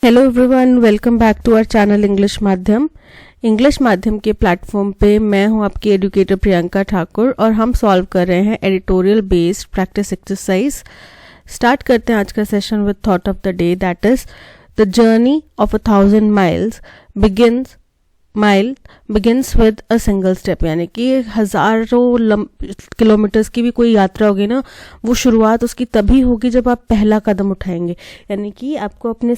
Hello everyone, welcome back to our channel English माध्यम के platform पे मैं हूं आपकी एजुकेटर प्रियंका ठाकुर और हम सॉल्व कर रहे हैं editorial based practice exercise. Start करते हैं आज का session with thought of the day, that is the journey of 1000 miles begins with a single step. यानी कि हजारों किलोमीटर्स की भी कोई यात्रा होगी ना, वो शुरुआत उसकी तभी होगी जब आप पहला कदम उठाएंगे। यानी कि आपको अपने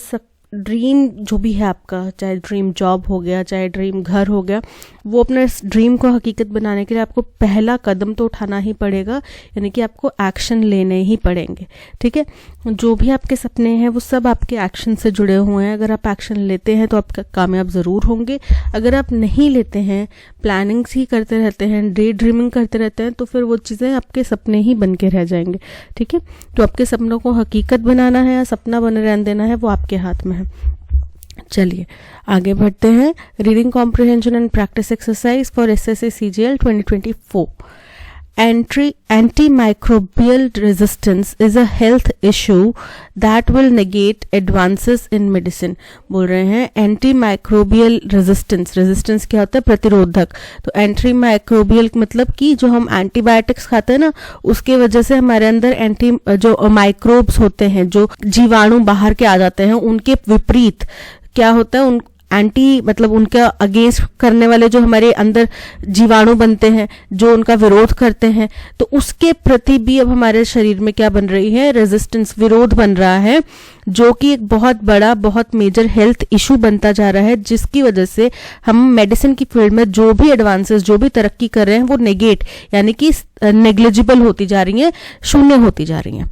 ड्रीम जो भी है आपका, चाहे ड्रीम जॉब हो गया, चाहे ड्रीम घर हो गया, वो अपने ड्रीम को हकीकत बनाने के लिए आपको पहला कदम तो उठाना ही पड़ेगा। यानी कि आपको एक्शन लेने ही पड़ेंगे। ठीक है, जो भी आपके सपने हैं वो सब आपके एक्शन से जुड़े हुए हैं। अगर आप एक्शन लेते हैं तो आप कामयाब ज़रूर होंगे। अगर आप नहीं लेते हैं, प्लानिंग्स ही करते रहते हैं, डे ड्रीमिंग करते रहते हैं, तो फिर वो चीज़ें आपके सपने ही बन के रह जाएंगे। ठीक है, तो आपके सपनों को हकीकत बनाना है या सपना बने रहने देना है, वो आपके हाथ में है। चलिए आगे बढ़ते हैं। Reading comprehension and practice exercise for SSC CGL 2024। Antimicrobial resistance is a health issue that will negate advances in medicine। बोल रहे हैं एंटीमाइक्रोबियल रेजिस्टेंस क्या होता है? प्रतिरोधक। तो एंटीमाइक्रोबियल मतलब कि जो हम एंटीबायोटिक्स खाते हैं ना, उसके वजह से हमारे अंदर जो माइक्रोब्स होते हैं, जो जीवाणु बाहर के आ जाते हैं, उनके विपरीत क्या होता है, मतलब उनका अगेंस्ट करने वाले जो हमारे अंदर जीवाणु बनते हैं, जो उनका विरोध करते हैं, तो उसके प्रति भी अब हमारे शरीर में क्या बन रही है? रेजिस्टेंस, विरोध बन रहा है, जो कि एक बहुत बड़ा, बहुत मेजर हेल्थ इशू बनता जा रहा है, जिसकी वजह से हम मेडिसिन की फील्ड में जो भी एडवांसेस, जो भी तरक्की कर रहे हैं, वो नेगेट यानी कि नेग्लिजिबल होती जा रही हैं, शून्य होती जा रही हैं।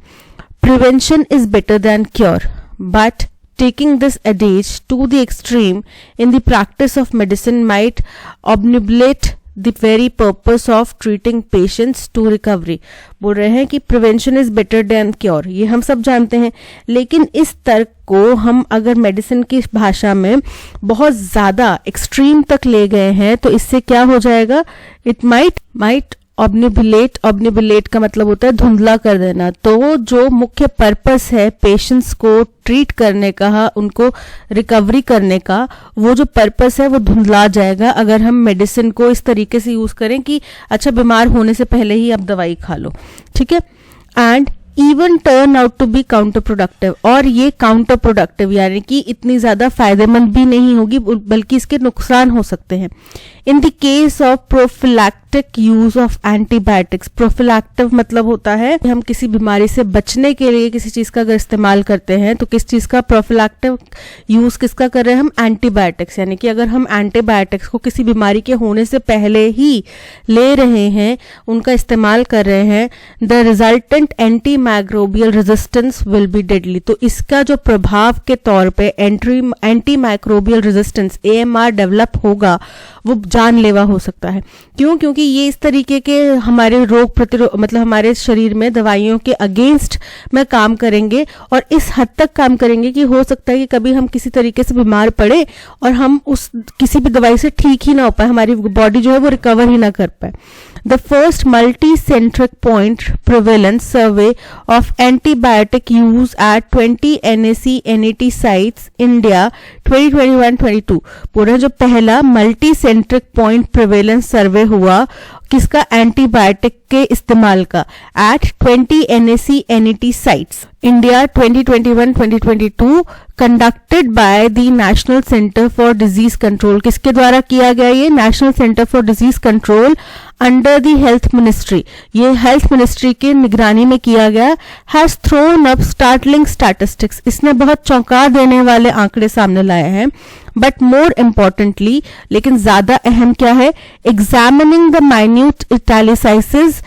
Prevention is better than cure, but taking this adage to the extreme in the practice of medicine might obnubilate the very purpose of treating patients to recovery। बोल रहे हैं कि prevention is better than cure, ये हम सब जानते हैं, लेकिन इस तर्क को हम अगर मेडिसिन की भाषा में बहुत ज्यादा एक्सट्रीम तक ले गए हैं तो इससे क्या हो जाएगा? इट माइट ऑब्निबुलेट का मतलब होता है धुंधला कर देना। तो जो मुख्य पर्पस है पेशेंट्स को ट्रीट करने का, उनको रिकवरी करने का, वो जो पर्पस है वो धुंधला जाएगा अगर हम मेडिसिन को इस तरीके से यूज करें कि अच्छा बीमार होने से पहले ही आप दवाई खा लो। ठीक है, and even turn out to be counter productive, और ये काउंटर प्रोडक्टिव यानी कि इतनी ज्यादा फायदेमंद भी नहीं होगी, बल्कि इसके नुकसान हो सकते हैं। In the case of prophylactic use of antibiotics, prophylactic मतलब होता है कि हम किसी बीमारी से बचने के लिए किसी चीज का अगर इस्तेमाल करते हैं, तो किस चीज का प्रोफिलैक्टिव यूज किसका कर रहे हैं हम? एंटीबायोटिक्स। यानी कि अगर हम एंटीबायोटिक्स को किसी बीमारी के होने से पहले ही ले रहे हैं, उनका इस्तेमाल कर रहे हैं, the resultant antimicrobial resistance will be deadly. तो इसका जो प्रभाव के तौर पे एंटीमाइक्रोबियल रेजिस्टेंस AMR डेवलप होगा, वो जानलेवा हो सकता है। क्यों? क्योंकि ये इस तरीके के हमारे रोग प्रतिरोध, मतलब हमारे शरीर में दवाइयों के अगेंस्ट में काम करेंगे, और इस हद तक काम करेंगे कि हो सकता है कि कभी हम किसी तरीके से बीमार पड़े और हम उस किसी भी दवाई से ठीक ही ना हो पाए, हमारी बॉडी जो है वो रिकवर ही ना कर पाए। The first multi-centric point prevalence survey of antibiotic use at 20 NAC/NAT sites India 2021-22। पूरा जो पहला multi-centric point prevalence survey हुआ किसका? एंटीबायोटिक के इस्तेमाल का, at 20 NAC/NAT sites India 2021-2022 conducted by the national centre for disease control. किसके द्वारा किया गया? ये national centre for disease control under the health ministry, ये हेल्थ मिनिस्ट्री के निगरानी में किया गया। Has throne up startling statistics, इसने बहुत चौंका देने वाले आंकड़े सामने लाए हैं। बट मोर इम्पॉर्टेंटली, लेकिन ज्यादा अहम क्या है? एग्जामिनिंग द माइन्यूट इटैलिसाइसिस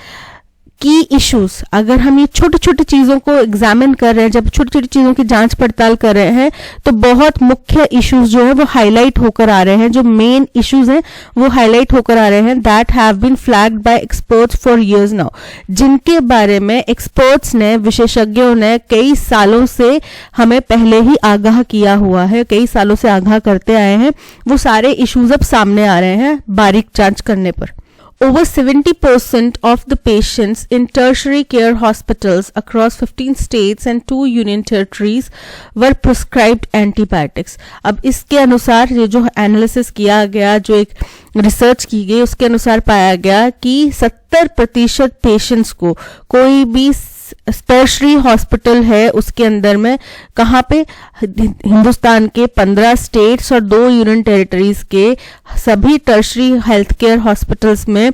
की इश्यूज। अगर हम ये छोटी छोटी चीजों को एग्जामिन कर रहे हैं, जब छोटी छोटी चीजों की जांच पड़ताल कर रहे हैं, तो बहुत मुख्य इश्यूज जो है वो हाईलाइट होकर आ रहे हैं, जो मेन इश्यूज हैं वो हाईलाइट होकर आ रहे हैं, that have been flagged by experts for years now, जिनके बारे में एक्सपर्ट्स ने, विशेषज्ञों ने कई सालों से हमें पहले ही आगाह किया हुआ है, कई सालों से आगाह करते आए हैं। वो सारे इश्यूज अब सामने आ रहे हैं बारीक जांच करने पर। over 70% of the patients in tertiary care hospitals across 15 states and 2 union territories were prescribed antibiotics. अब इसके अनुसार ये जो एनालिसिस किया गया, जो एक रिसर्च की गई, उसके अनुसार पाया गया कि 70% पेशेंट्स को कोई भी टर्शरी हॉस्पिटल है उसके अंदर में, कहाँ पे, हिंदुस्तान के 15 स्टेट्स और 2 यूनियन टेरिटरीज के सभी टर्शरी हेल्थ केयर हॉस्पिटल्स में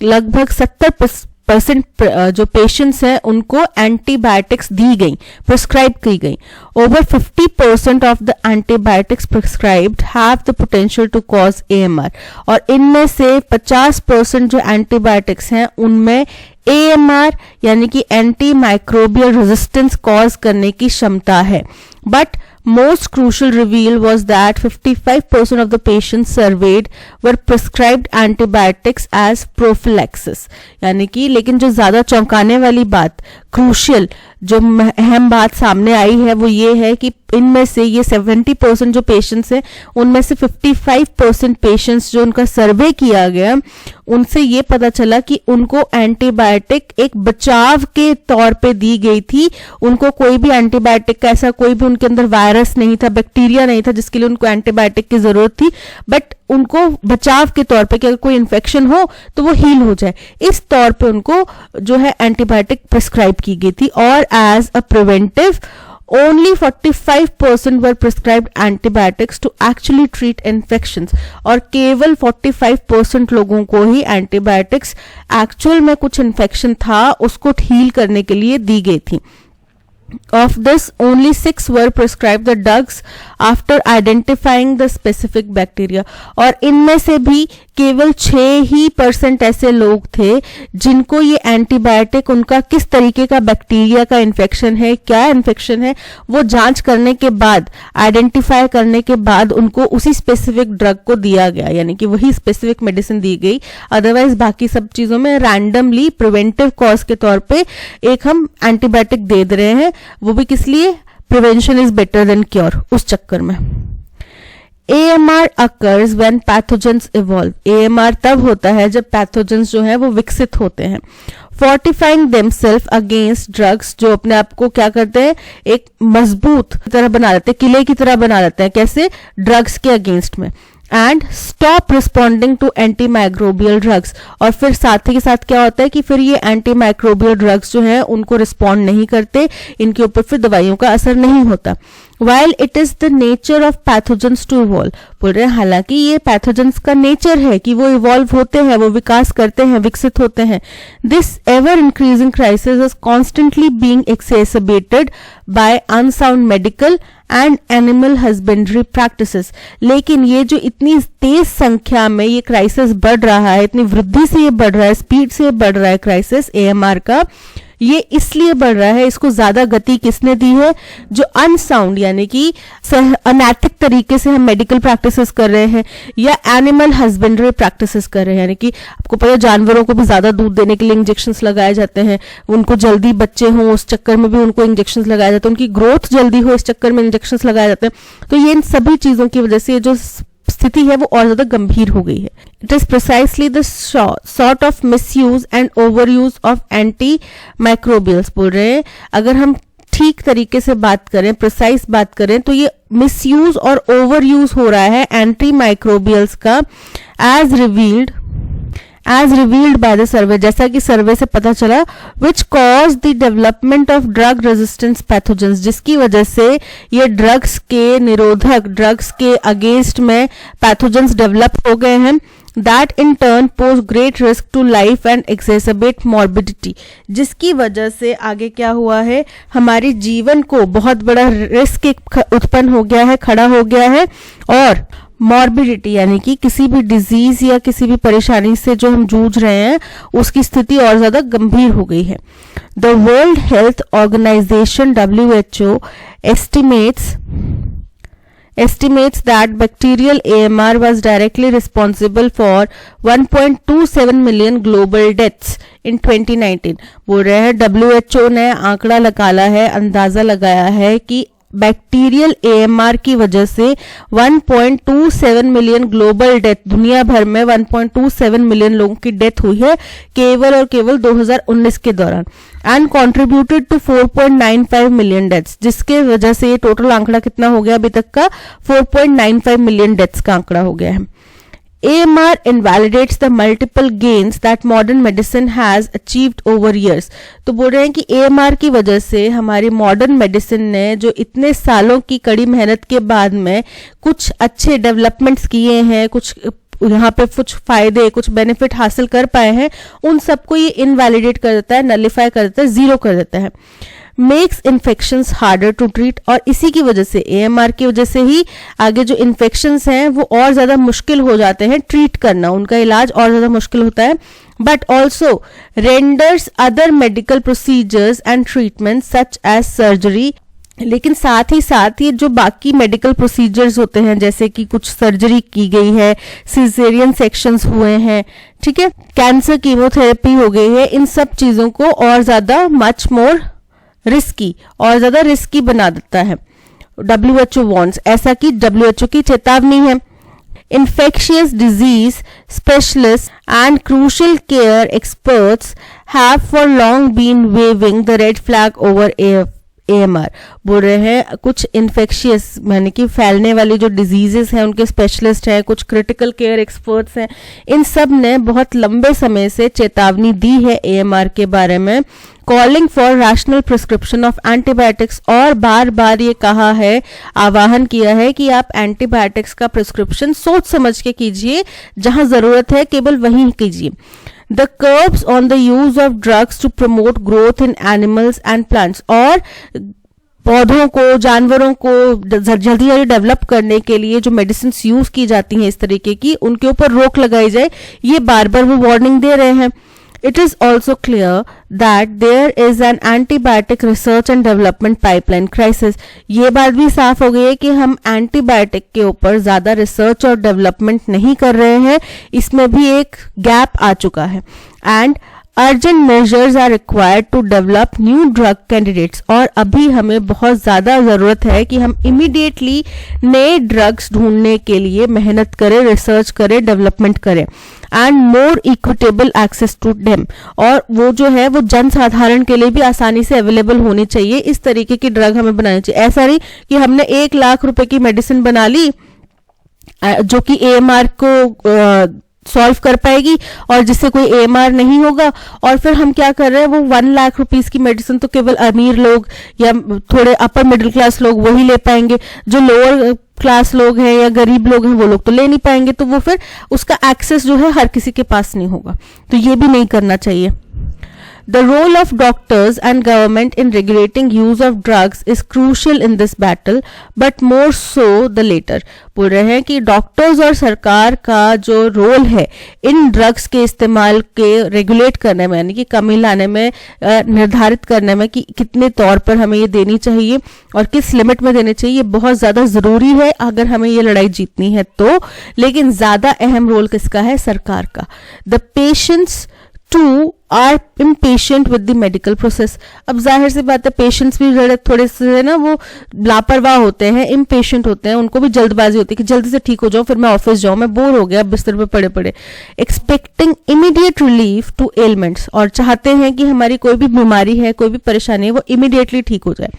लगभग 70% जो पेशेंट्स हैं उनको एंटीबायोटिक्स दी गई, प्रिस्क्राइब की गई. Over 50% of the antibiotics prescribed have the potential to cause AMR. और इनमें से 50% जो एंटीबायोटिक्स हैं उनमें AMR यानी कि एंटी माइक्रोबियल रेजिस्टेंस कॉज करने की क्षमता है. But most crucial reveal was that 55% of the patients surveyed were prescribed antibiotics as prophylaxis. यानी कि, लेकिन जो ज्यादा चौंकाने वाली बात, क्रूशियल जो अहम बात सामने आई है वो ये है कि इनमें से ये 70% जो पेशेंट्स हैं उनमें से 55% पेशेंट्स जो उनका सर्वे किया गया उनसे ये पता चला कि उनको एंटीबायोटिक एक बचाव के तौर पे दी गई थी. उनको कोई भी एंटीबायोटिक का ऐसा कोई भी उनके अंदर वायरस नहीं था, बैक्टीरिया नहीं था जिसके लिए उनको एंटीबायोटिक की जरूरत थी, बट उनको बचाव के तौर पे कि अगर कोई इन्फेक्शन हो तो वो हील हो जाए, इस तौर पे उनको जो है एंटीबायोटिक प्रिस्क्राइब की गई थी. और as a preventive only 45% were prescribed antibiotics to actually treat infections. और केवल 45% लोगों को ही एंटीबायोटिक्स एक्चुअल में कुछ इन्फेक्शन था उसको हील करने के लिए दी गई थी. Of this, only 6 were prescribed the drugs after identifying the specific bacteria. और इनमें से भी केवल 6% ऐसे लोग थे जिनको ये एंटीबायोटिक, उनका किस तरीके का बैक्टीरिया का इन्फेक्शन है, क्या इन्फेक्शन है, वो जांच करने के बाद, आइडेंटिफाई करने के बाद उनको उसी स्पेसिफिक ड्रग को दिया गया, यानी कि वही स्पेसिफिक मेडिसिन दी गई. अदरवाइज बाकी सब चीजों में रैंडमली प्रिवेंटिव कॉज के तौर पे एक हम एंटीबायोटिक दे रहे हैं, वो भी किस लिए, prevention is better than cure, उस चक्कर में. AMR occurs when pathogens evolve. AMR तब होता है जब पैथोजेंस जो है वो विकसित होते हैं. Fortifying themselves against drugs, जो अपने आप को क्या करते हैं, एक मजबूत तरह बना लेते हैं, किले की तरह बना लेते हैं, कैसे, ड्रग्स के अगेंस्ट में. And stop responding to antimicrobial drugs. और फिर साथ ही के साथ क्या होता है कि फिर ये एंटी माइक्रोबियल ड्रग्स जो है उनको रिस्पॉन्ड नहीं करते, इनके ऊपर फिर दवाइयों का असर नहीं होता. While it is the nature of pathogens to evolve, बोल रहे हैं हालांकि ये पैथोजेंस का नेचर है कि वो इवॉल्व होते हैं, वो विकास करते हैं, विकसित होते हैं. This ever increasing crisis is constantly being exacerbated by unsound medical and animal husbandry practices. लेकिन ये जो इतनी तेज संख्या में ये क्राइसिस बढ़ रहा है, इतनी वृद्धि से ये बढ़ रहा है, स्पीड से बढ़ रहा है क्राइसिस AMR का, ये इसलिए बढ़ रहा है, इसको ज्यादा गति किसने दी है, जो अनसाउंड यानी कि अनैतिक तरीके से हम मेडिकल प्रैक्टिसेस कर रहे हैं या एनिमल हस्बेंड्री प्रैक्टिसेस कर रहे हैं. यानी कि आपको पता है जानवरों को भी ज्यादा दूध देने के लिए इंजेक्शंस लगाए जाते हैं, उनको जल्दी बच्चे हों उस चक्कर में भी उनको इंजेक्शंस लगाए जाते हैं, उनकी ग्रोथ जल्दी हो इस चक्कर में इंजेक्शंस लगाए जाते हैं. तो ये इन सभी चीजों की वजह से जो स्थिति है वो और ज्यादा गंभीर हो गई है. It is precisely the sort of misuse and overuse of anti microbials. बोल रहे हैं अगर हम ठीक तरीके से बात करें, प्रिसाइज बात करें, तो ये मिसयूज और ओवरयूज हो रहा है एंटी माइक्रोबियल्स का, as revealed by the survey, जैसा कि सर्वे से पता चला, which cause the development of drug resistance pathogens, जिसकी वजह से ये ड्रग्स के निरोधक, ड्रग्स के अगेंस्ट में पैथोजेंस डेवलप हो गए हैं. That in turn pose great risk to life and exacerbate morbidity, जिसकी वजह से आगे क्या हुआ है, हमारे जीवन को बहुत बड़ा रिस्क उत्पन्न हो गया है, खड़ा हो गया है. और मॉर्बिडिटी यानी कि किसी भी डिजीज या किसी भी परेशानी से जो हम जूझ रहे हैं उसकी स्थिति और ज्यादा गंभीर हो गई है. The World Health Organization WHO estimates that bacterial AMR was directly responsible for 1.27 million global deaths in 2019. बोल रहे हैं WHO ने आंकड़ा निकाला है, अंदाजा लगाया है कि बैक्टीरियल AMR की वजह से 1.27 मिलियन ग्लोबल डेथ, दुनिया भर में 1.27 मिलियन लोगों की डेथ हुई है केवल और केवल 2019 के दौरान, and contributed to 4.95 million deaths, जिसके वजह से ये टोटल आंकड़ा कितना हो गया अभी तक का 4.95 मिलियन डेथ्स का आंकड़ा हो गया है। AMR invalidates the multiple gains that modern medicine has achieved over years। तो बोल रहे हैं कि AMR की वजह से हमारी मॉडर्न मेडिसिन ने जो इतने सालों की कड़ी मेहनत के बाद में कुछ अच्छे डेवलपमेंट्स किए हैं, कुछ यहाँ पे कुछ फायदे, कुछ बेनिफिट हासिल कर पाए हैं, उन सबको ये इनवैलिडेट कर देता है, नलिफाई कर देता है, जीरो कर देता है। Makes infections harder to treat, और इसी की वजह से AMR की वजह से ही आगे जो इन्फेक्शंस हैं वो और ज़्यादा मुश्किल हो जाते हैं ट्रीट करना, उनका इलाज और ज़्यादा मुश्किल होता है। But also renders other medical procedures and treatment such as surgery, लेकिन साथ ही ये जो बाकी मेडिकल प्रोसीजर्स होते हैं, जैसे कि कुछ सर्जरी की गई है, सिजेरियन सेक्शंस हुए हैं, ठीक है, कैंसर कीमोथेरेपी हो गई है, इन सब चीज़ों को और ज़्यादा मच मोर रिस्की और ज्यादा रिस्की बना देता है। WHO वार्न्स, ऐसा कि WHO की चेतावनी है। Infectious disease specialists and crucial care experts have for long been waving the red flag over AMR। बोल रहे हैं कुछ इन्फेक्शियस यानी कि फैलने वाली जो डिजीजेस हैं उनके स्पेशलिस्ट हैं, कुछ क्रिटिकल केयर एक्सपर्ट्स हैं, इन सब ने बहुत लंबे समय से चेतावनी दी है AMR के बारे में, calling for rational prescription of antibiotics, और बार बार ये कहा है, आह्वान किया है कि आप एंटीबायोटिक्स का प्रिस्क्रिप्शन सोच समझ के कीजिए, जहां जरूरत है केवल वही कीजिए। The curbs on the use of drugs to promote growth in animals and plants, और पौधों को, जानवरों को जल्दी डेवलप करने के लिए जो मेडिसिन यूज की जाती हैं इस तरीके की, उनके ऊपर रोक लगाई जाए, ये बार बार वो वार्निंग दे रहे हैं। It is also clear that there is an antibiotic research and development pipeline crisis। ये बात भी साफ हो गई है कि हम एंटीबायोटिक के ऊपर ज्यादा रिसर्च और डेवलपमेंट नहीं कर रहे हैं, इसमें भी एक गैप आ चुका है। And urgent measures are required to develop new drug candidates, और अभी हमें बहुत ज्यादा जरूरत है कि हम इमीडिएटली नए ड्रग्स ढूंढने के लिए मेहनत करें, रिसर्च करें, डेवलपमेंट करें। And more equitable access to them, और वो जो है वो जन साधारण के लिए भी आसानी से अवेलेबल होनी चाहिए, इस तरीके की ड्रग हमें बनानी चाहिए। ऐसा नहीं कि हमने 1 लाख रुपए की मेडिसिन बना ली जो कि AMR को सॉल्व कर पाएगी और जिससे कोई AMR नहीं होगा, और फिर हम क्या कर रहे हैं, वो 1 लाख रुपीस की मेडिसिन तो केवल अमीर लोग या थोड़े अपर मिडिल क्लास लोग वही ले पाएंगे, जो लोअर क्लास लोग हैं या गरीब लोग हैं वो लोग तो ले नहीं पाएंगे, तो वो फिर उसका एक्सेस जो है हर किसी के पास नहीं होगा, तो ये भी नहीं करना चाहिए। The role of doctors and government in regulating use of drugs is crucial in this battle, but more so the later। बोल रहे हैं कि डॉक्टर्स और सरकार का जो रोल है इन ड्रग्स के इस्तेमाल के रेगुलेट करने में, यानी कि कमी लाने में, निर्धारित करने में कि कितने तौर पर हमें ये देनी चाहिए और किस लिमिट में देनी चाहिए, ये बहुत ज्यादा जरूरी है अगर हमें ये लड़ाई जीतनी है तो। लेकिन ज्यादा अहम रोल किसका है? सरकार का। The patients too are impatient with the medical process. अब जाहिर सी बात है पेशेंट्स भी थोड़े से ना वो लापरवाह होते हैं, इम्पेशेंट होते हैं, उनको भी जल्दबाजी होती है कि जल्दी से ठीक हो जाओ, फिर मैं ऑफिस जाऊं, मैं बोर हो गया बिस्तर पे पड़े पड़े। Expecting immediate relief two elements, और चाहते हैं कि हमारी कोई भी बीमारी है, कोई भी परेशानी है, वो इमीडिएटली ठीक हो जाए।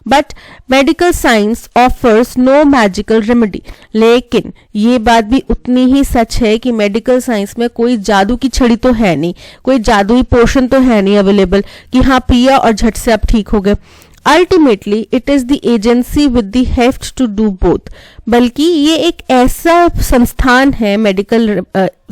But medical science offers no magical remedy, लेकिन ये बात भी उतनी ही सच है कि मेडिकल साइंस में कोई जादू की छड़ी तो है नहीं, कोई जादुई पोशन तो है नहीं अवेलेबल कि हाँ पिया और झट से आप ठीक हो गए। Ultimately it is the agency with the heft to do both, बल्कि ये एक ऐसा संस्थान है, मेडिकल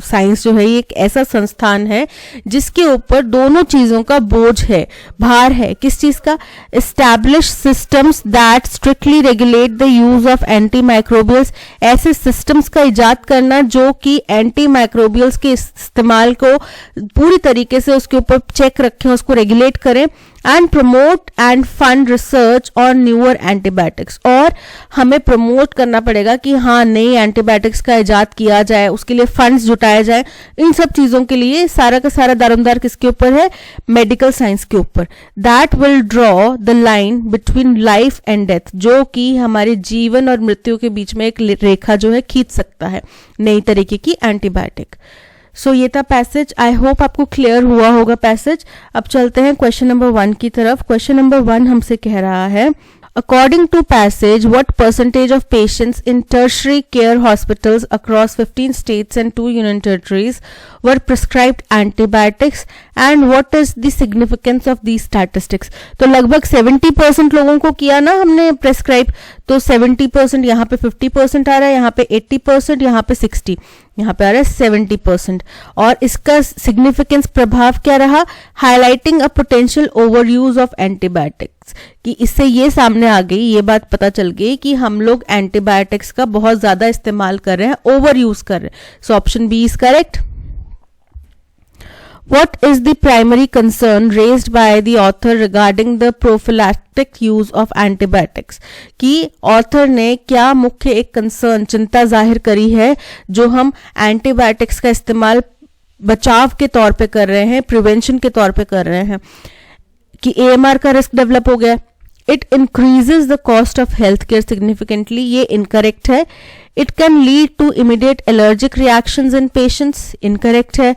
साइंस जो है ये एक ऐसा संस्थान है जिसके ऊपर दोनों चीजों का बोझ है, भार है। किस चीज का? Establish systems that strictly regulate the use of anti microbials, ऐसे सिस्टम्स का इजाद करना जो कि एंटी माइक्रोबियल्स के इस्तेमाल को पूरी तरीके से उसके ऊपर चेक रखें, उसको रेगुलेट करें। And promote end fund research on newer antibiotics, और हमें प्रमोट करना पड़ेगा कि हाँ नई एंटीबायोटिक्स का इजाद किया जाए, उसके लिए फंड्स जुटाए जाए। इन सब चीजों के लिए सारा का सारा दारोमदार किसके ऊपर है? मेडिकल साइंस के ऊपर। That will draw the line between life and death, जो कि हमारे जीवन और मृत्यु के बीच में एक रेखा जो है खींच सकता है नई तरीके की एंटीबायोटिक। सो ये था पैसेज। आई होप आपको क्लियर हुआ होगा पैसेज। अब चलते हैं क्वेश्चन नंबर 1 की तरफ। क्वेश्चन नंबर 1 हमसे कह रहा है, according to passage, what percentage of patients in tertiary care hospitals across 15 states and 2 union territories were prescribed antibiotics and what is the significance of these statistics? तो लगभग 70% लोगों को किया ना हमने प्रेस्क्राइब, तो 70%, यहाँ पे 50% आ रहा है, यहाँ पे 80%, यहाँ पे 60, यहाँ पे आ रहा है 70%। और इसका सिग्निफिकेंस प्रभाव क्या रहा? Highlighting a potential over use of antibiotics, कि इससे ये सामने आ गई, ये बात पता चल गई कि हम लोग एंटीबायोटिक्स का बहुत ज्यादा इस्तेमाल कर रहे हैं, ओवर यूज कर रहे हैं। So option B is correct. What is the primary concern raised by the author regarding the prophylactic use of antibiotics? कि ऑथर ने क्या मुख्य एक कंसर्न, चिंता जाहिर करी है जो हम एंटीबायोटिक्स का इस्तेमाल बचाव के तौर पे कर रहे हैं, प्रिवेंशन के तौर पे कर रहे हैं, कि AMR का रिस्क डेवलप हो गया। It increases the cost of health care significantly, ये इनकरेक्ट है। It can lead to immediate allergic reactions in patients, incorrect है।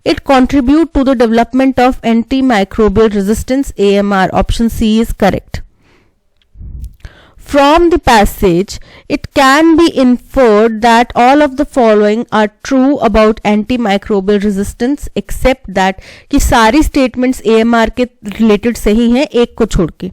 It contribute to the development of anti microbial resistance, AMR, option C is correct. From the passage, it can be inferred that all of the following are true about antimicrobial resistance except that कि सारी statements AMR के related सही हैं एक को छोड़ के।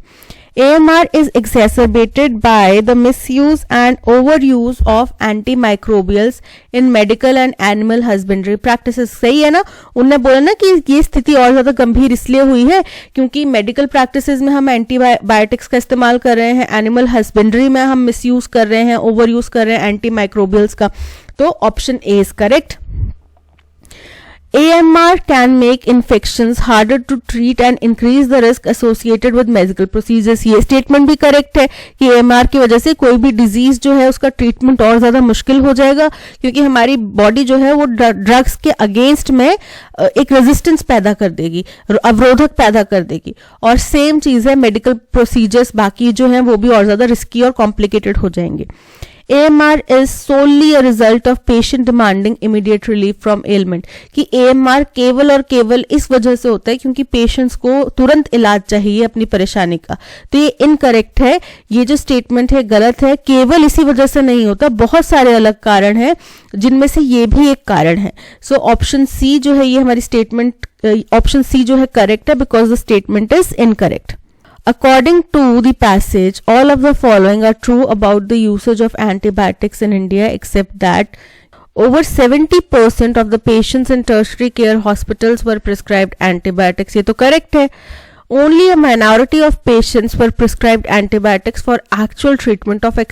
AMR is exacerbated by the misuse and overuse of antimicrobials in medical and animal husbandry practices। सही है ना? उन्होंने बोला ना कि ये स्थिति और ज्यादा गंभीर इसलिए हुई है क्योंकि मेडिकल प्रैक्टिसेस में हम एंटीबायोटिक्स का इस्तेमाल कर रहे हैं, एनिमल हस्बेंड्री में हम मिसयूज कर रहे हैं, ओवर यूज कर रहे हैं एंटीमाइक्रोबियल्स का। तो option A is correct. AMR can make infections harder to treat and increase the risk associated with medical procedures। ये स्टेटमेंट भी करेक्ट है कि AMR की वजह से कोई भी डिजीज जो है उसका ट्रीटमेंट और ज्यादा मुश्किल हो जाएगा क्योंकि हमारी बॉडी जो है वो ड्रग्स के अगेंस्ट में एक रेजिस्टेंस पैदा कर देगी, अवरोधक पैदा कर देगी। और सेम चीज है मेडिकल प्रोसीजर्स बाकी जो है वो भी और ज्यादा रिस्की और कॉम्प्लिकेटेड हो जाएंगे। AMR is solely a result of patient demanding immediate relief from ailment, कि AMR केवल और केवल इस वजह से होता है क्योंकि पेशेंट्स को तुरंत इलाज चाहिए अपनी परेशानी का। तो ये इनकरेक्ट है, ये जो स्टेटमेंट है गलत है। केवल इसी वजह से नहीं होता, बहुत सारे अलग कारण हैं जिनमें से ये भी एक कारण है। सो ऑप्शन सी जो है ये हमारी स्टेटमेंट, ऑप्शन सी जो है करेक्ट है because the statement is incorrect. According to the passage, all of the following are true about the usage of antibiotics in India except that over 70% of the patients in tertiary care hospitals were prescribed antibiotics। ये तो correct है। Only a minority of patients were prescribed antibiotics for actual treatment of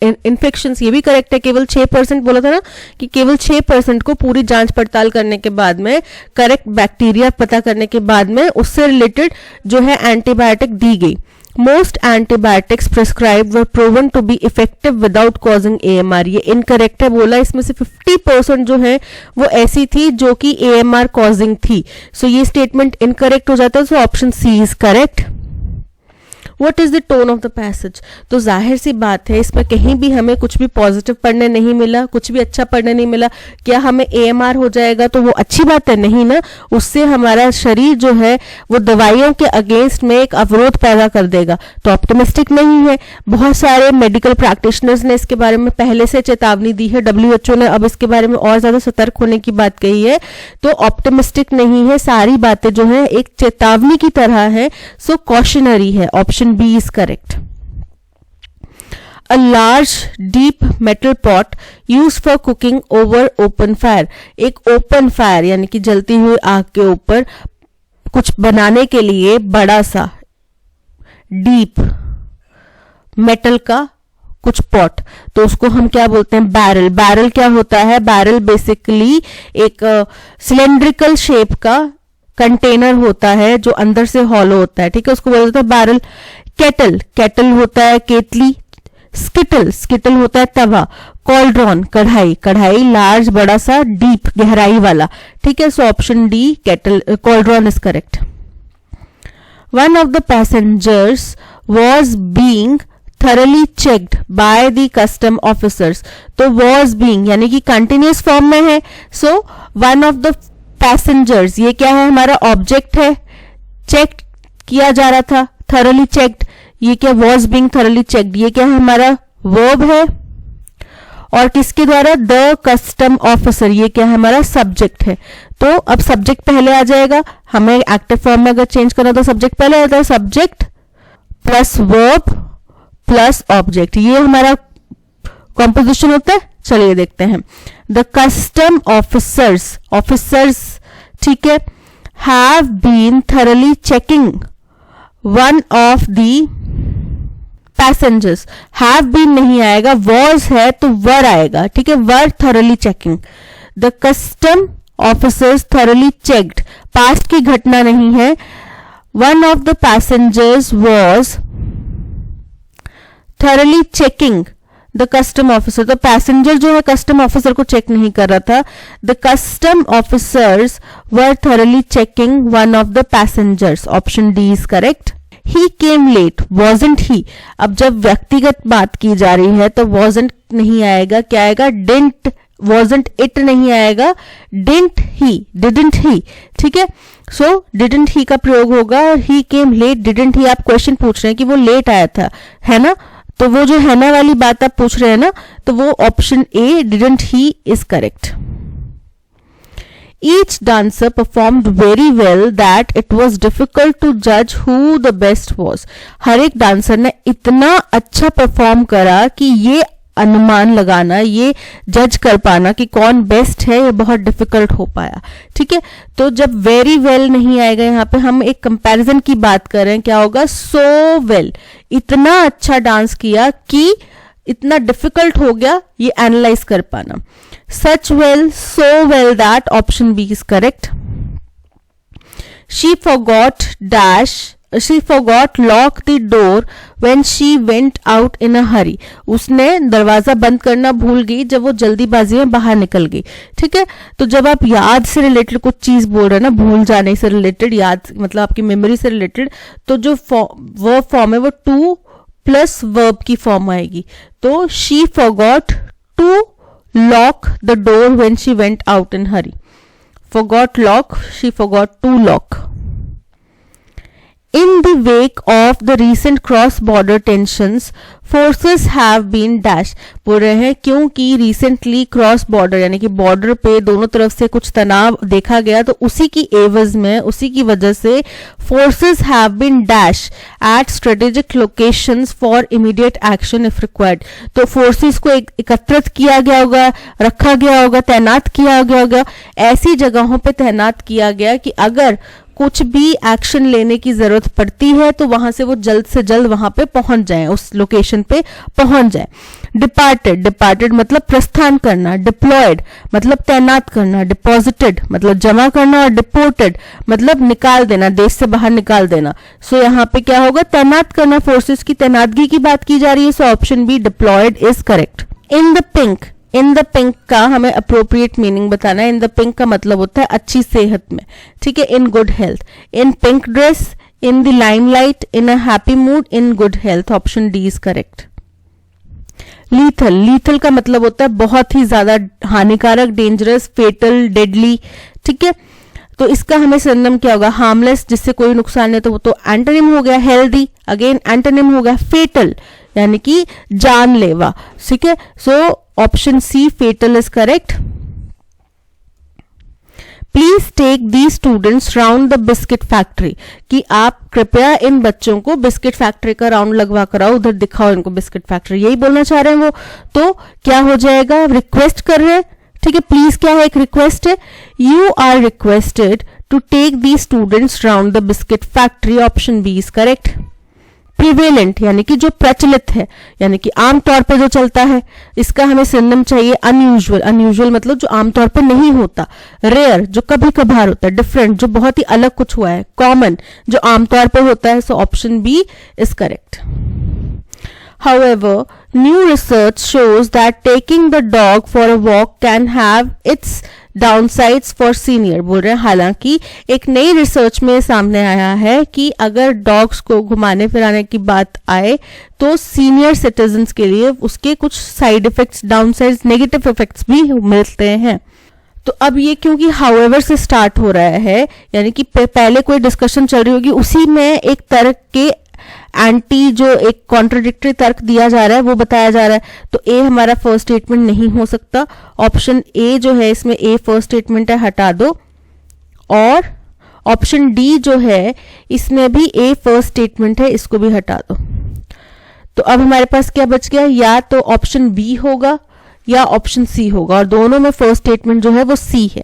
infections, ये भी correct है। केवल 6% बोला था ना कि केवल 6% को पूरी जांच पड़ताल करने के बाद में, करेक्ट बैक्टीरिया पता करने के बाद में उससे रिलेटेड जो है एंटीबायोटिक दी गई। Most antibiotics prescribed were proven to be effective without causing AMR, ये इनकरेक्ट है। बोला इसमें से 50% जो है वो ऐसी थी जो कि AMR कॉजिंग थी। सो ये स्टेटमेंट इनकरेक्ट हो जाता है। So option C is correct. What is the tone of the passage? तो जाहिर सी बात है इसमें कहीं भी हमें कुछ भी पॉजिटिव पढ़ने नहीं मिला, कुछ भी अच्छा पढ़ने नहीं मिला। क्या हमें AMR हो जाएगा तो वो अच्छी बात है? नहीं ना, उससे हमारा शरीर जो है वो दवाइयों के अगेंस्ट में एक अवरोध पैदा कर देगा, तो ऑप्टिमिस्टिक नहीं है। बहुत सारे मेडिकल प्रैक्टिशनर्स ने इसके बारे में पहले से चेतावनी दी है, WHO ने अब इसके बारे में और ज्यादा सतर्क होने की बात कही है, तो ऑप्टिमिस्टिक नहीं है। सारी बातें जो है एक चेतावनी की तरह है, सो कॉशनरी है। Option B is correct. A large deep metal pot used for cooking over open fire, एक open fire यानी कि जलती हुई आग के ऊपर कुछ बनाने के लिए बड़ा सा डीप मेटल का कुछ पॉट, तो उसको हम क्या बोलते हैं? बैरल। बैरल क्या होता है? बैरल बेसिकली एक सिलेंड्रिकल शेप का कंटेनर होता है जो अंदर से हॉलो होता है, ठीक है, उसको बोला जाता है बैरल। केटल, केटल होता है केतली। स्किटल, स्किटल होता है तवा। कॉल्ड्रॉन, कढ़ाई, कढ़ाई लार्ज बड़ा सा, डीप गहराई वाला, ठीक है, so option D kettle cauldron is correct. One of the passengers was being thoroughly checked by the custom officers। तो was being यानी कि कंटिन्यूस फॉर्म में है, सो one of the passengers ये क्या है, हमारा ऑब्जेक्ट है, चेक किया जा रहा था, thoroughly checked, ये क्या was being thoroughly checked, ये क्या है, हमारा verb है, और किसके द्वारा, द कस्टम ऑफिसर, ये क्या है, हमारा सब्जेक्ट है। तो अब सब्जेक्ट पहले आ जाएगा, हमें एक्टिव फॉर्म में अगर चेंज करना तो सब्जेक्ट पहले आता है, subject plus verb plus object, ये हमारा कॉम्पोजिशन होता है। चलिए देखते हैं, द कस्टम ऑफिसर्स, ऑफिसर्स, ठीक है, have been thoroughly checking one of the passengers. Have been नहीं आएगा, वॉज है तो वर आएगा, ठीक है, were thoroughly checking. The custom officers thoroughly checked, past की घटना नहीं है। One of the passengers was thoroughly checking the custom officer, तो पैसेंजर जो है कस्टम ऑफिसर को चेक नहीं कर रहा था। The custom officers were thoroughly checking one of the passengers, option D is correct. He came late, wasn't he? अब जब व्यक्तिगत बात की जा रही है तो wasn't नहीं आएगा, क्या आएगा, didn't, wasn't it नहीं आएगा, didn't he, ठीक है, so didn't he का प्रयोग होगा। he came late, didn't he, आप क्वेश्चन पूछ रहे हैं कि वो लेट आया था, है ना, तो वो जो है ना वाली बात आप पूछ रहे हैं ना, तो वो option A didn't he is correct। Each dancer performed very well that it was difficult to judge who the best was। हर एक डांसर ने इतना अच्छा परफॉर्म करा कि ये अनुमान लगाना, ये जज कर पाना कि कौन बेस्ट है, ये बहुत डिफिकल्ट हो पाया, ठीक है। तो जब वेरी वेल नहीं आएगा, यहाँ पे हम एक कंपैरिजन की बात कर रहे हैं, क्या होगा, सो वेल, इतना अच्छा डांस किया कि इतना डिफिकल्ट हो गया ये एनालाइज कर पाना। Such well, so well that option B is correct। She forgot lock the door when she went out in a hurry। उसने दरवाजा बंद करना भूल गई जब वो जल्दीबाजी में बाहर निकल गई, ठीक है। तो जब आप याद से रिलेटेड कुछ चीज बोल रहे हैं ना, भूल जाने से रिलेटेड, याद मतलब आपकी मेमोरी से रिलेटेड, तो जो वर्ब फॉर्म है वो टू प्लस वर्ब की फॉर्म आएगी। तो she forgot to lock the door when she went out in hurry। Forgot lock, she forgot to lock। In the wake of the recent cross-border tensions, forces have been dash। बोल रहे हैं क्योंकि recently cross border यानी कि border पे दोनों तरफ से कुछ तनाव देखा गया, तो उसी की एवज में, उसी की वजह से forces have been dash at strategic locations for immediate action if required। तो forces को एकत्रित किया गया होगा, रखा गया होगा, तैनात किया गया होगा, ऐसी जगहों पे तैनात किया गया कि अगर कुछ भी एक्शन लेने की जरूरत पड़ती है तो वहां से वो जल्द से जल्द वहां पे पहुंच जाए, उस लोकेशन पे पहुंच जाए। डिपार्टेड, डिपार्टेड मतलब प्रस्थान करना। डिप्लॉयड मतलब तैनात करना। डिपॉजिटेड मतलब जमा करना, और डिपोर्टेड मतलब निकाल देना, देश से बाहर निकाल देना। सो यहाँ पे क्या होगा, तैनात करना, फोर्सेस की तैनातगी की बात की जा रही है। So option B diploid is correct. In the pink, in the pink का हमें अप्रोप्रिएट मीनिंग बताना है। इन द पिंक का मतलब होता है अच्छी सेहत में, ठीक है, in good health. In pink dress, in the limelight, in a happy mood, in good health. Option D is correct. Lethal, lethal का मतलब होता है बहुत ही ज्यादा हानिकारक, डेंजरस, फेटल, डेडली, ठीक है। तो इसका हमें सिनोनिम क्या होगा, हार्मलेस जिससे कोई नुकसान नहीं, तो वो तो एंटोनिम हो गया। हेल्दी अगेन एंटोनिम हो गया। फेटल यानी कि जानलेवा, ठीक है। So option C fatal is correct. Please take the students round the biscuit factory, कि आप कृपया इन बच्चों को बिस्किट फैक्ट्री का राउंड लगवा कराओ, उधर दिखाओ इनको बिस्किट फैक्ट्री, यही बोलना चाह रहे हैं वो। तो क्या हो जाएगा, रिक्वेस्ट कर रहे हैं, ठीक है। प्लीज क्या है, एक रिक्वेस्ट है। You are requested to take the students round the biscuit factory. Option B is correct. Prevalent यानी कि जो प्रचलित है, यानी कि आमतौर पे जो चलता है, इसका हमें सिनोनिम चाहिए अनयूजुअल। अनयूजुअल मतलब जो आमतौर पे नहीं होता, रेयर जो कभी कभार होता है, डिफरेंट जो बहुत ही अलग कुछ हुआ है, कॉमन जो आमतौर पे होता है। So option B is correct. However, new research shows that taking the dog for a walk can have its downsides for senior। बोल रहे हैं हालांकि एक नई रिसर्च में सामने आया है कि अगर डॉग्स को घुमाने फिराने की बात आए तो सीनियर सिटीजन्स के लिए उसके कुछ side effects, downsides, negative effects भी मिलते हैं। तो अब ये क्योंकि हाउएवर से स्टार्ट हो रहा है, यानी कि पहले कोई डिस्कशन चल रही होगी, उसी में एक तर्क के एंटी जो एक कॉन्ट्रोडिक्टरी तर्क दिया जा रहा है वो बताया जा रहा है। तो ए हमारा फर्स्ट स्टेटमेंट नहीं हो सकता। ऑप्शन ए जो है, इसमें ए फर्स्ट स्टेटमेंट है, हटा दो। और ऑप्शन डी जो है इसमें भी ए फर्स्ट स्टेटमेंट है, इसको भी हटा दो। तो अब हमारे पास क्या बच गया, या तो ऑप्शन बी होगा या ऑप्शन सी होगा, और दोनों में फर्स्ट स्टेटमेंट जो है वो सी है।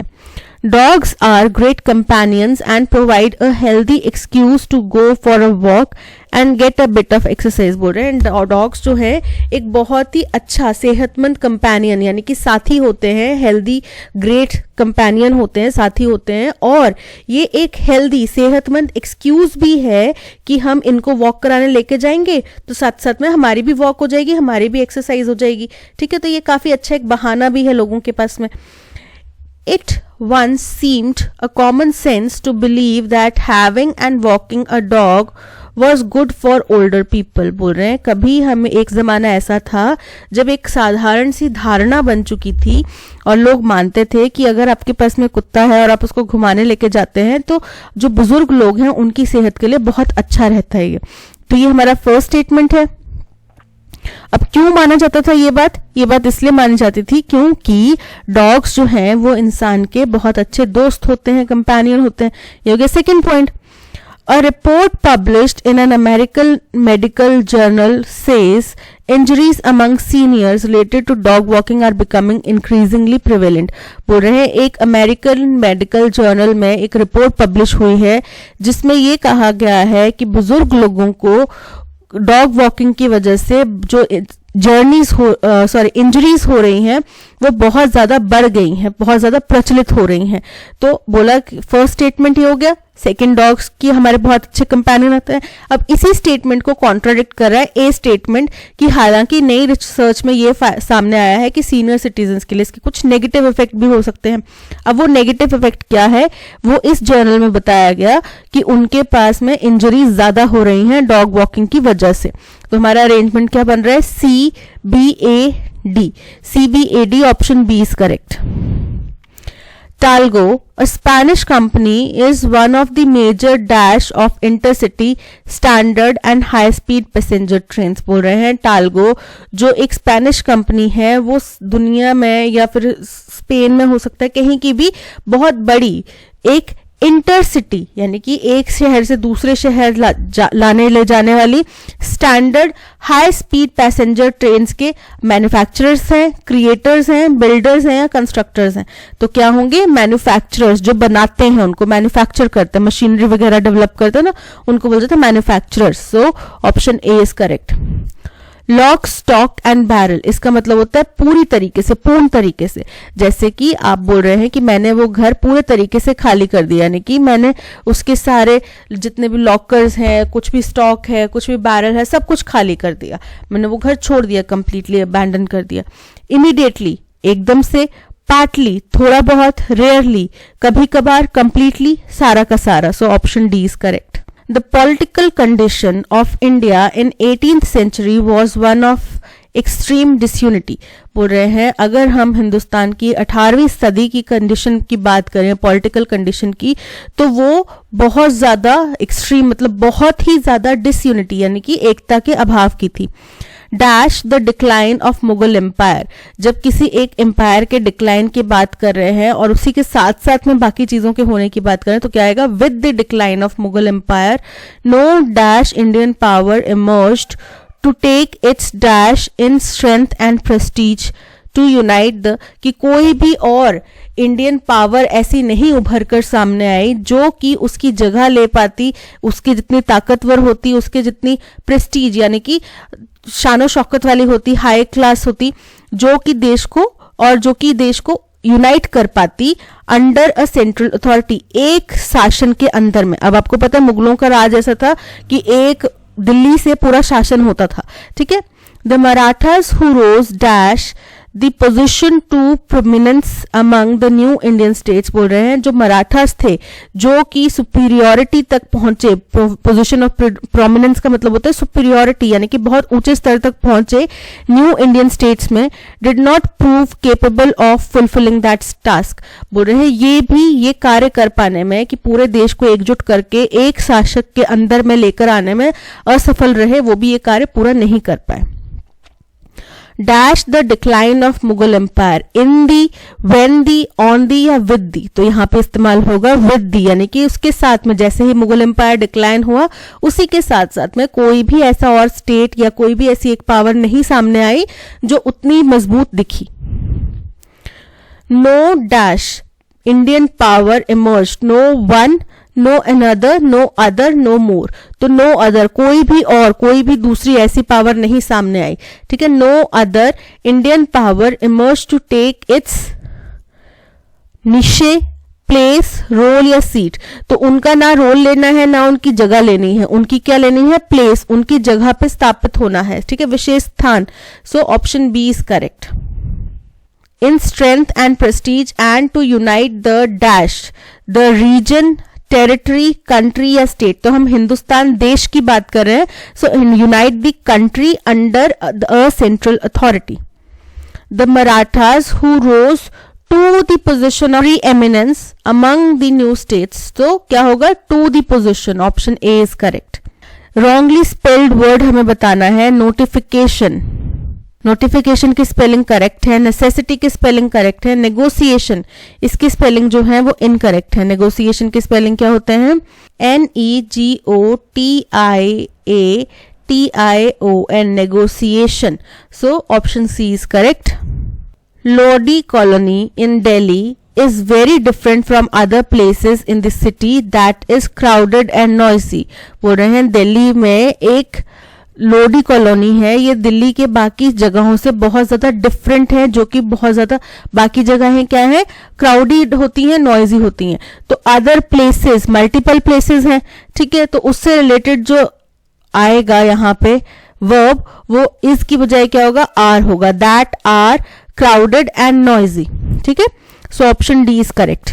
Dogs are great companions and provide a healthy excuse to go for a walk and get a bit of exercise। बोल रहे हैं डॉग्स जो है एक बहुत ही अच्छा सेहतमंद कंपेनियन यानी कि साथी होते हैं, हेल्दी ग्रेट कंपेनियन होते हैं, साथी होते हैं, और ये एक हेल्दी सेहतमंद एक्सक्यूज भी है कि हम इनको वॉक कराने लेके जाएंगे तो साथ साथ में हमारी भी वॉक हो जाएगी, हमारी भी एक्सरसाइज हो जाएगी। ठीक है, तो ये काफी अच्छा एक बहाना भी है लोगों के पास में। It once seemed a common sense to believe that having and walking a dog was good for older people। बोल रहे हैं कभी हमें एक जमाना ऐसा था जब एक साधारण सी धारणा बन चुकी थी और लोग मानते थे कि अगर आपके पास में कुत्ता है और आप उसको घुमाने लेके जाते हैं तो जो बुजुर्ग लोग हैं उनकी सेहत के लिए बहुत अच्छा रहता है। तो ये हमारा फर्स्ट स्टेटमेंट है। अब क्यों माना जाता था ये बात इसलिए मानी जाती थी क्योंकि डॉग्स जो हैं वो इंसान के बहुत अच्छे दोस्त होते हैं, कंपेनियन होते हैं। ये हो गया second point. A report published in an American medical journal says injuries among seniors related to dog walking are becoming increasingly prevalent। बोल रहे हैं एक अमेरिकन मेडिकल जर्नल में एक रिपोर्ट पब्लिश हुई है जिसमें ये कहा गया है कि बुजुर्ग लोगों को डॉग वॉकिंग की वजह से जो इंजरीज हो रही हैं वो बहुत ज्यादा बढ़ गई हैं, बहुत ज्यादा प्रचलित हो रही हैं। तो बोला फर्स्ट स्टेटमेंट ये हो गया, सेकंड डॉग्स की हमारे बहुत अच्छे कंपेनियन होते हैं। अब इसी स्टेटमेंट को कॉन्ट्राडिक्ट कर रहा है ए स्टेटमेंट कि हालांकि नई रिसर्च में ये सामने आया है कि सीनियर सिटीजन्स के लिए इसके कुछ नेगेटिव इफेक्ट भी हो सकते हैं। अब वो नेगेटिव इफेक्ट क्या है वो इस जर्नल में बताया गया कि उनके पास में इंजरीज ज्यादा हो रही हैं डॉग वॉकिंग की वजह से। तो हमारा अरेंजमेंट क्या बन रहा है, C B A D. C B A D option B is correct. Talgo, a Spanish company, is one of the major dash of intercity standard and high speed passenger trains। बोल रहे हैं टालगो जो एक Spanish company है वो दुनिया में या फिर स्पेन में हो सकता है कहीं की भी बहुत बड़ी एक इंटरसिटी यानी कि एक शहर से दूसरे शहर लाने ले जाने वाली standard high speed passenger trains के मैन्युफैक्चरर्स हैं, क्रिएटर्स हैं, बिल्डर्स हैं या कंस्ट्रक्टर्स हैं। तो क्या होंगे, मैन्युफैक्चरर्स जो बनाते हैं उनको मैन्युफैक्चर करते हैं, मशीनरी वगैरह डेवलप करते हैं ना, उनको बोलते हैं manufacturers. So option A is correct. Lock stock and barrel, इसका मतलब होता है पूरी तरीके से, पूर्ण तरीके से। जैसे कि आप बोल रहे हैं कि मैंने वो घर पूरे तरीके से खाली कर दिया, यानी कि मैंने उसके सारे जितने भी लॉकर्स हैं, कुछ भी स्टॉक है, कुछ भी बैरल है, सब कुछ खाली कर दिया, मैंने वो घर छोड़ दिया, कंप्लीटली अबैंडन कर दिया। इमीडिएटली, एकदम से, पार्टली, थोड़ा बहुत, रेयरली, कभी कभार, कंप्लीटली, सारा का सारा। सो option D is correct. The political condition of India in 18th century was one of extreme disunity। बोल रहे हैं अगर हम हिंदुस्तान की 18वीं सदी की कंडीशन की बात करें, पॉलिटिकल कंडीशन की, तो वो बहुत ज्यादा एक्सट्रीम मतलब बहुत ही ज्यादा डिसयूनिटी यानी कि एकता के अभाव की थी। Dash the decline of Mughal empire, जब किसी एक एम्पायर के डिक्लाइन की बात कर रहे हैं और उसी के साथ साथ में बाकी चीजों के होने की बात करें तो क्या आएगा, with the decline of Mughal empire no dash Indian power emerged to take its dash in strength and prestige to unite the, कि कोई भी और इंडियन पावर ऐसी नहीं उभर कर सामने आई जो कि उसकी जगह ले पाती, उसकी जितनी ताकतवर होती, उसके जितनी प्रेस्टीज यानी कि शानो शौकत वाली होती, हाई क्लास होती, जो कि देश को यूनाइट कर पाती अंडर अ सेंट्रल अथॉरिटी, एक शासन के अंदर में। अब आपको पता है मुगलों का राज ऐसा था कि एक दिल्ली से पूरा शासन होता था, ठीक है। The Marathas who rose dash the position to prominence among the new Indian states, बोल रहे हैं जो मराठास थे जो कि सुपीरियोरिटी तक पहुंचे, पोजिशन ऑफ प्रोमिनेंस का मतलब होता है सुपीरियोरिटी, यानी कि बहुत ऊंचे स्तर तक पहुंचे न्यू इंडियन स्टेट्स में, did not prove capable of fulfilling that task, बोल रहे हैं ये कार्य कर पाने में, कि पूरे देश को एकजुट करके एक शासक के अंदर में लेकर आने में असफल रहे, वो भी ये कार्य पूरा नहीं कर पाए। Dash the decline of Mughal empire in the, when the, on the या विद दी, तो यहाँ पे इस्तेमाल होगा विद दी, यानी कि उसके साथ में, जैसे ही मुगल एम्पायर डिक्लाइन हुआ उसी के साथ साथ में कोई भी ऐसा और स्टेट या कोई भी ऐसी एक पावर नहीं सामने आई जो उतनी मजबूत दिखी। No dash Indian power emerged, no one, no another, no other, no more, तो नो अदर कोई भी दूसरी ऐसी पावर नहीं सामने आई, ठीक है। No other Indian power emerge to take its niche, place, role या सीट, तो उनका ना रोल लेना है ना उनकी जगह लेनी है, उनकी क्या लेनी है, प्लेस, उनकी जगह पे स्थापित होना है, ठीक है, विशेष स्थान। So option B is correct. In strength and prestige and to unite the dash the region, territory, country या स्टेट, तो हम हिंदुस्तान देश की बात कर रहे हैं। So unite the country under a central authority. The Marathas who rose to the position of preeminence among the new states, तो क्या होगा, to the position, option A is correct. Wrongly spelled word हमें बताना है, नोटिफिकेशन, नोटिफिकेशन की spelling correct है, necessity की spelling correct है, नेगोशिएशन इसकी स्पेलिंग जो है वो इनकरेक्ट है। नेगोशिएशन की स्पेलिंग क्या होते हैं, NEGOTIATION, negotiation. So option C is correct. Lodhi colony in Delhi is very different from other places in the city that is crowded and noisy, बोल रहे हैं दिल्ली में एक लोडी कॉलोनी है, ये दिल्ली के बाकी जगहों से बहुत ज्यादा डिफरेंट है, जो कि बहुत ज्यादा बाकी जगहें क्या है, क्राउडेड होती हैं, नॉइजी होती हैं। तो अदर प्लेसेस, मल्टीपल प्लेसेस हैं, ठीक है, तो उससे रिलेटेड जो आएगा यहाँ पे वर्ब, वो इस की बजाय क्या होगा, आर होगा, that are crowded and noisy, ठीक है। So option D is correct.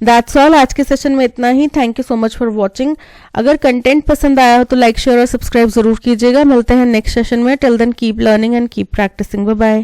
That's all, आज के सेशन में इतना ही। Thank you so much for watching. अगर कंटेंट पसंद आया हो तो लाइक, शेयर और सब्सक्राइब जरूर कीजिएगा। मिलते हैं नेक्स्ट सेशन में। Till then keep learning and keep practising. Bye bye.